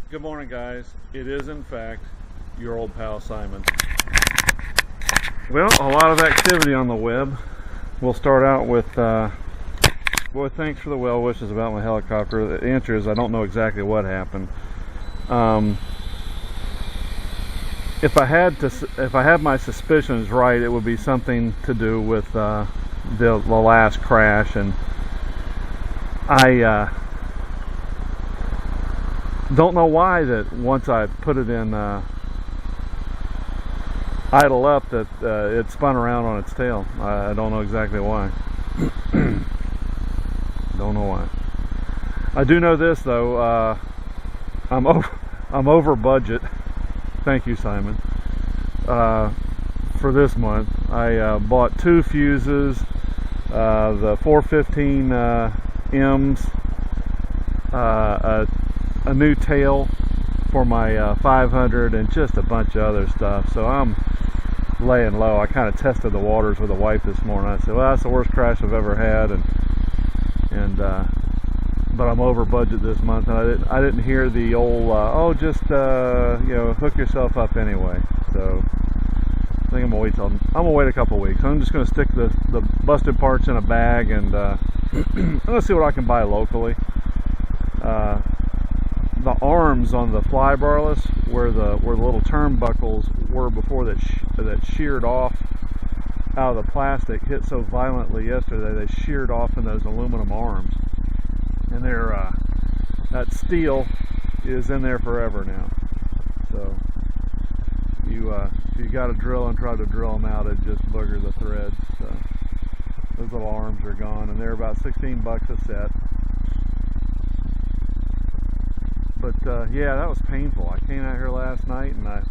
Good morning, guys. It is, in fact, your old pal Simon. Well, a lot of activity on the web. We'll start out with, boy, thanks for the well wishes about my helicopter. The answer is I don't know exactly what happened. If I had my suspicions right, it would be something to do with the last crash, and I don't know why that once I put it in idle up that it spun around on its tail. I don't know exactly why. Don't know why. I do know this though. I'm over budget. Thank you, Simon. For this month, I bought 2 fuses, the 415 M's, a new tail for my 500, and just a bunch of other stuff. So I'm laying low. I kind of tested the waters with a wife this morning. I said, well, that's the worst crash I've ever had, but I'm over budget this month, and I didn't hear the old just hook yourself up anyway. So I think I'm gonna wait a couple weeks. I'm just gonna stick the busted parts in a bag, and I'm gonna see what I can buy locally. The arms on the fly barless, where the little turnbuckles were before that sheared off out of the plastic, hit so violently yesterday they sheared off in those aluminum arms, and that steel is in there forever now. So if you got to drill and try to drill them out, it just booger the threads. So those little arms are gone, and they're about $16 a set. But yeah, that was painful. I came out here last night and wait,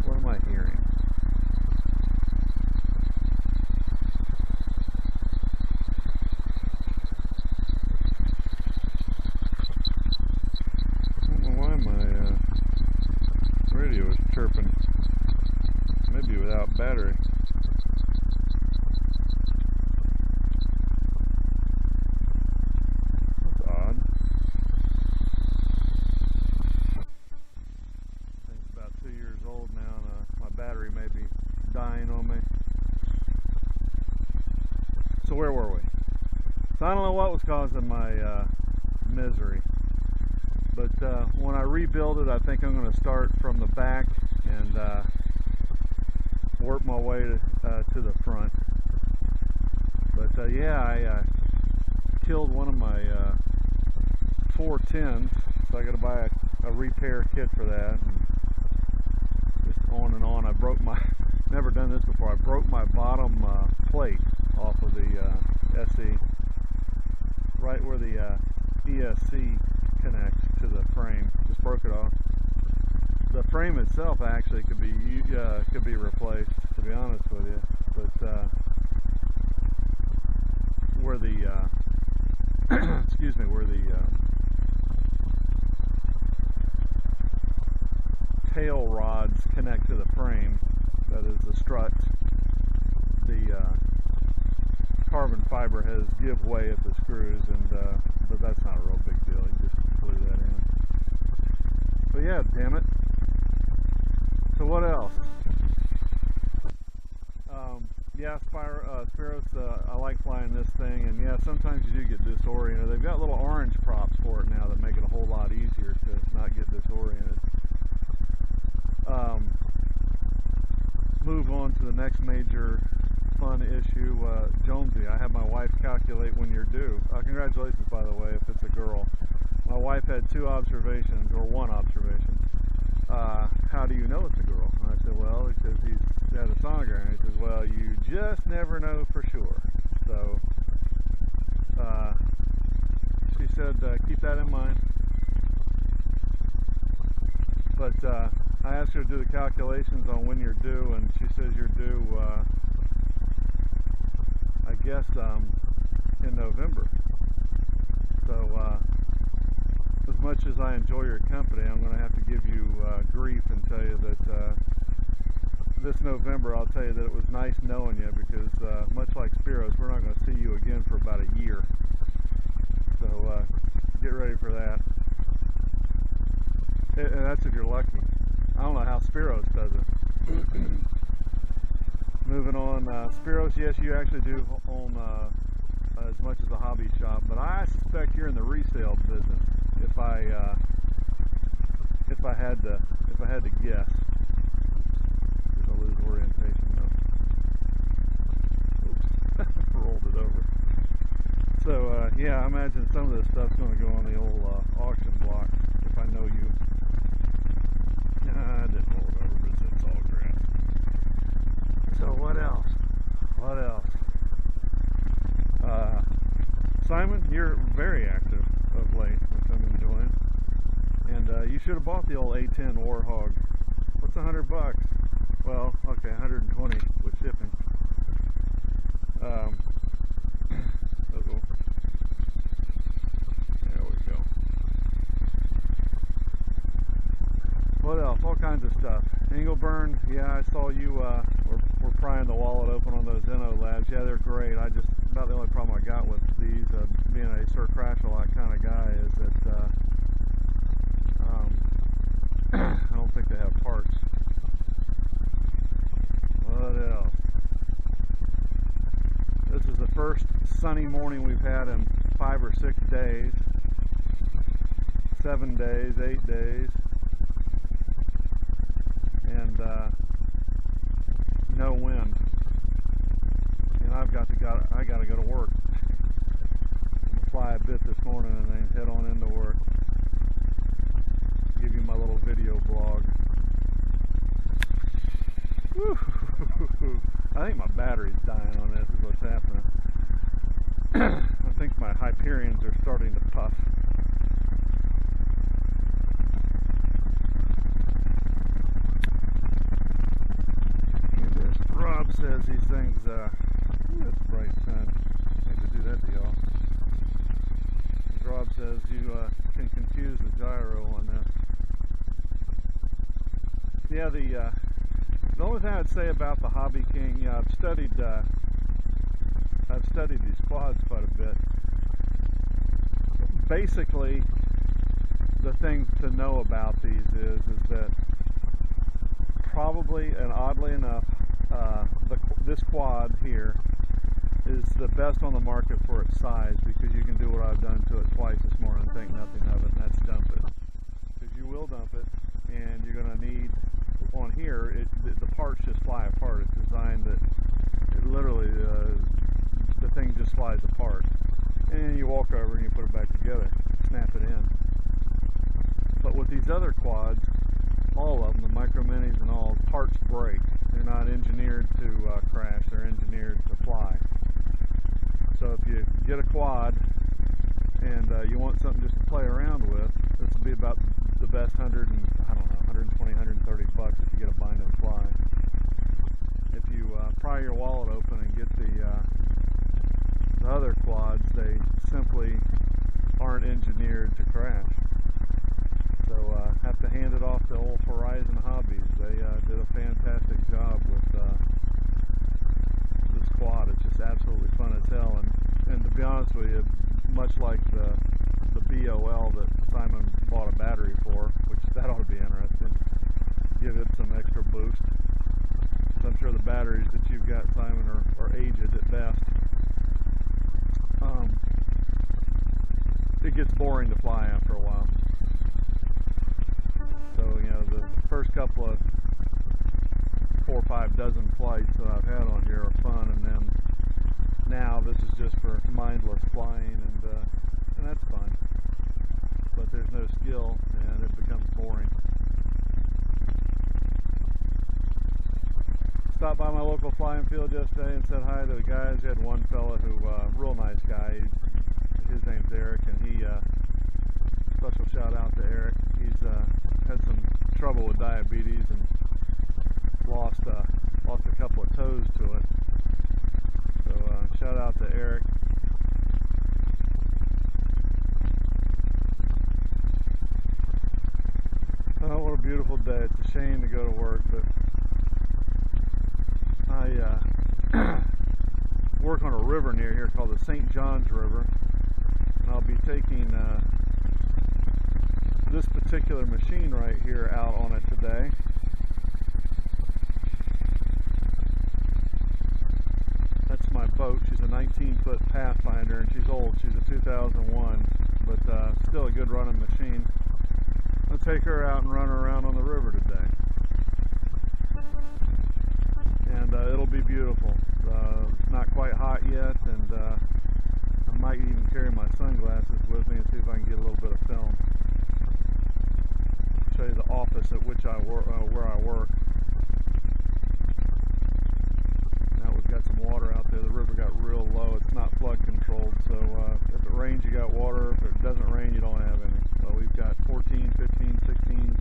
what am I hearing? I don't know why my radio is chirping. Maybe without battery. Battery may be dying on me. So where were we? So I don't know what was causing my misery, but when I rebuild it, I think I'm going to start from the back and work my way to the front. But yeah, I killed one of my 410s, so I got to buy a repair kit for that. And on and on. I broke my, never done this before, I broke my bottom plate off of the SE, right where the ESC connects to the frame. Just broke it off. The frame itself actually could be replaced, to be honest with you, but where the excuse me, where the tail rods connect to the frame, that is the struts, the carbon fiber has give way at the screws, and but that's not a real big deal. You just glue that in. But yeah, damn it. So what else? Yeah, Spiros, I like flying this thing, and yeah, sometimes you do get disoriented. They've got little orange props for it now that make it a whole lot easier to not get disoriented. Move on to the next major fun issue. Jonesy, I had my wife calculate when you're due. Congratulations, by the way, if it's a girl. My wife had 2 observations, or 1 observation. How do you know it's a girl? And I said, well, because he's had a sonogram. And he says, well, you just never know for sure. So she said, keep that in mind. But I asked her to do the calculations on when you're due, and she says you're due, I guess, in November. So as much as I enjoy your company, I'm going to have to give you grief and tell you that this November, I'll tell you that it was nice knowing you, because much like Spiros, we're not going to see you again for about a year. So that's if you're lucky. I don't know how Spiros does it. Moving on, Spiros, yes, you actually do own as much as a hobby shop, but I suspect you're in the resale business. If I had to guess, if I lose orientation, though. Oops, rolled it over. So yeah, I imagine some of this stuff's going to go on the old auction block. If I know you. Nah, I didn't roll it over, but it's all grass. So what else? What else? Simon, you're very active of late, which I'm enjoying. And you should have bought the old A10 Warhog. What's $100? Well, okay, 120 with shipping. Uh-oh. There we go. What else? All kinds of stuff. Engelburn, yeah, I saw you were prying the wallet open on those Inno Labs. Yeah, they're great. About the only problem I got with these, being a Sir Crash-a-Lot kind of guy, is that I don't think they have parts. What else? This is the first sunny morning we've had in 5 or 6 days. 7 days, 8 days. And no wind. And I got to go to work. Fly a bit this morning and then head on into work. Give you my little video blog. Woo. I think my battery's dying on this is what's happening. I think my Hyperions are starting to puff. Rob says these things, that's bright sun. I hate to do that to y'all. Rob says you can confuse the gyro on this. Yeah, the only thing I'd say about the Hobby King, you know, I've studied these quads quite a bit. Basically, the thing to know about these is that probably, and oddly enough, this quad here is the best on the market for its size, because you can do what I've done to it twice this morning and think nothing of it, and that's dump it. Because you will dump it, and you're going to need, on here, the parts just fly apart. It's designed that it literally, the thing just flies apart. And you walk over and you put it back together, snap it in. But with these other quads, all of them, the Micro Minis and all, parts break. They're not engineered to crash, they're engineered to fly. So if you get a quad and you want something just to play around with, this will be about the best 120, 130 bucks if you get a bind and fly. If you pry your wallet open and get the other quads, they simply aren't engineered to crash. So have to hand it off to old Horizon Hobbies. They did a fantastic job with this quad. It's just absolutely fun as hell. And to be honest with you, much like the BOL that Simon bought a battery for, which that ought to be interesting, give it some extra boost. So I'm sure the batteries that you've got, Simon, are aged at best. It gets boring to fly after a while. So, you know, the first couple of 4 or 5 dozen flights that I've had on here are fun, and then now this is just for mindless flying, and that's fun. But there's no skill, and it becomes boring. Stopped by my local flying field yesterday and said hi to the guys. We had one fella who, real nice guy. His name's Eric, and he, special shout out to Eric. He's had some trouble with diabetes and lost a couple of toes to it. So shout out to Eric. Oh, what a beautiful day. It's a shame to go to work, but I work on a river near here called the St. John's River, and I'll be taking this particular machine right here out on it today. That's my boat. She's a 19-foot Pathfinder, and she's old. She's a 2001, but still a good running machine. I'll take her out and run her around on the river today. And it'll be beautiful. It's not quite hot yet, and I might even carry my sunglasses with me and see if I can get a little bit of film. Show you the office at which I work, where I work. Now we've got some water out there. The river got real low. It's not flood controlled, so if it rains you got water. If it doesn't rain you don't have any. So we've got 14, 15, 16.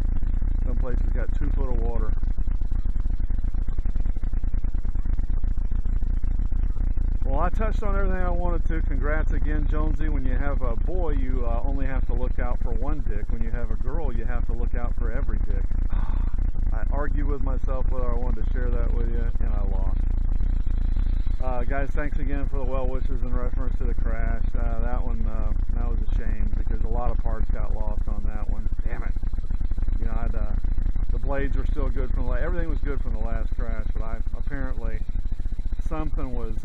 Some places got 2 foot of water. Well, I touched on everything I wanted to. Congrats again, Jonesy. When you have a boy, you only have to look out for one dick. When you have a girl, you have to look out for every dick. I argued with myself whether I wanted to share that with you, and I lost. Guys, thanks again for the well wishes in reference to the crash. That one, that was a shame because a lot of parts got lost on that one. Damn it. You know, the blades were still good from the everything was good from the last crash, but apparently something was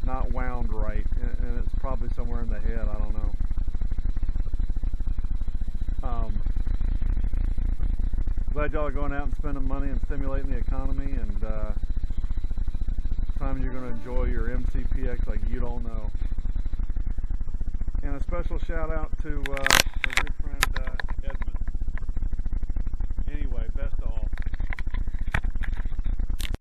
not wound right, and it's probably somewhere in the head. I don't know. Glad y'all are going out and spending money and stimulating the economy, and time you're going to enjoy your MCPX like you don't know. And a special shout out to our good friend